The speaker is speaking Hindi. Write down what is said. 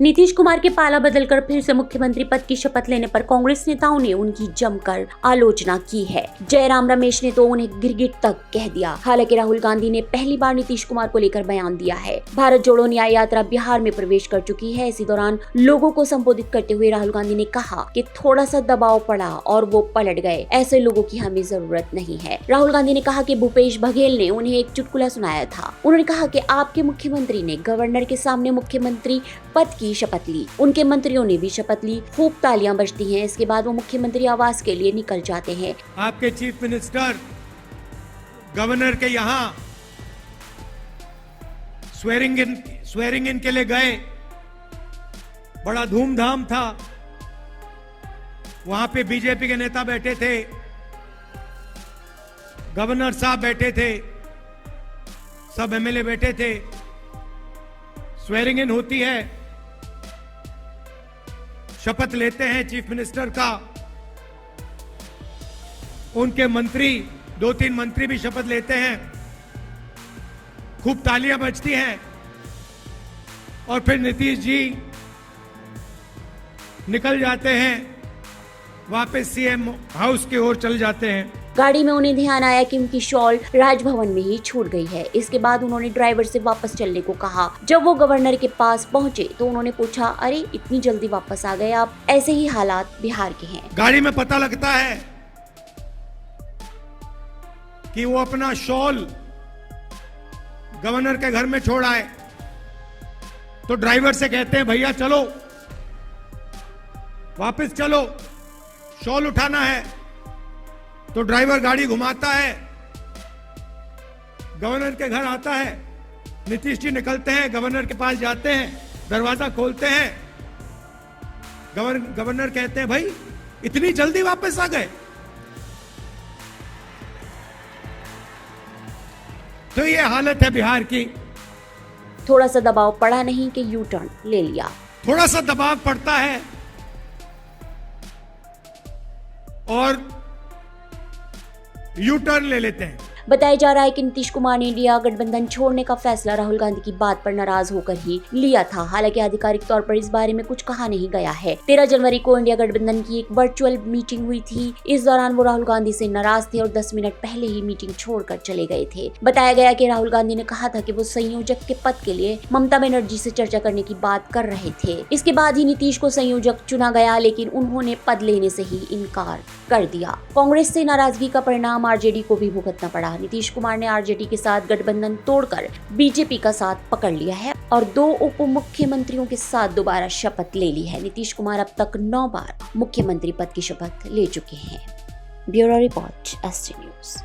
नीतीश कुमार के पाला बदलकर फिर से मुख्यमंत्री पद की शपथ लेने पर कांग्रेस नेताओं ने उनकी जमकर आलोचना की है। जयराम रमेश ने तो उन्हें गिरगिट तक कह दिया। हालांकि राहुल गांधी ने पहली बार नीतीश कुमार को लेकर बयान दिया है। भारत जोड़ो न्याय यात्रा बिहार में प्रवेश कर चुकी है। इसी दौरान लोगों को संबोधित करते हुए राहुल गांधी ने कहा कि थोड़ा सा दबाव पड़ा और वो पलट गए। ऐसे लोगों की हमें जरूरत नहीं है। राहुल गांधी ने कहा कि भूपेश बघेल ने उन्हें एक चुटकुला सुनाया था। उन्होंने कहा कि आपके मुख्यमंत्री ने गवर्नर के सामने मुख्यमंत्री पद की शपथ ली। उनके मंत्रियों ने भी शपथ ली। खूब तालियां बजती हैं। इसके बाद वो मुख्यमंत्री आवास के लिए निकल जाते हैं। आपके चीफ मिनिस्टर गवर्नर के यहाँ स्वेरिंग इन के लिए गए। बड़ा धूमधाम था। वहां पे बीजेपी के नेता बैठे थे, गवर्नर साहब बैठे थे, सब एमएलए बैठे थे। स्वेरिंग इन होती है, शपथ लेते हैं चीफ मिनिस्टर का। उनके मंत्री, 2-3 मंत्री भी शपथ लेते हैं। खूब तालियां बजती हैं और फिर नीतीश जी निकल जाते हैं, वापस सीएम हाउस की ओर चल जाते हैं। गाड़ी में उन्हें ध्यान आया कि उनकी शॉल राजभवन में ही छूट गई है। इसके बाद उन्होंने ड्राइवर से वापस चलने को कहा। जब वो गवर्नर के पास पहुंचे तो उन्होंने पूछा, अरे इतनी जल्दी वापस आ गए आप? ऐसे ही हालात बिहार के हैं। गाड़ी में पता लगता है कि वो अपना शॉल गवर्नर के घर में छोड़ आए, तो ड्राइवर से कहते हैं, भैया चलो वापस चलो, शॉल उठाना है। तो ड्राइवर गाड़ी घुमाता है, गवर्नर के घर आता है। नीतीश जी निकलते हैं, गवर्नर के पास जाते हैं, दरवाजा खोलते हैं। गवर्नर कहते हैं, भाई इतनी जल्दी वापस आ गए? तो ये हालत है बिहार की। थोड़ा सा दबाव पड़ा नहीं कि यू टर्न ले लिया। थोड़ा सा दबाव पड़ता है और यू टर्न ले लेते हैं। बताया जा रहा है कि नीतीश कुमार ने इंडिया गठबंधन छोड़ने का फैसला राहुल गांधी की बात पर नाराज होकर ही लिया था। हालांकि आधिकारिक तौर पर इस बारे में कुछ कहा नहीं गया है। 13 जनवरी को इंडिया गठबंधन की एक वर्चुअल मीटिंग हुई थी। इस दौरान वो राहुल गांधी से नाराज थे और 10 मिनट पहले ही मीटिंग छोड़कर चले गए थे। बताया गया कि राहुल गांधी ने कहा था कि वो संयोजक के पद के लिए ममता बनर्जी से चर्चा करने की बात कर रहे थे। इसके बाद ही नीतीश को संयोजक चुना गया, लेकिन उन्होंने पद लेने से ही इनकार कर दिया। कांग्रेस से नाराजगी का परिणाम आरजेडी को भी भुगतना पड़ा। नीतीश कुमार ने आरजेडी के साथ गठबंधन तोड़कर बीजेपी का साथ पकड़ लिया है और 2 उप मुख्यमंत्रियों के साथ दोबारा शपथ ले ली है। नीतीश कुमार अब तक 9 बार मुख्यमंत्री पद की शपथ ले चुके हैं। Bureau report, ST news.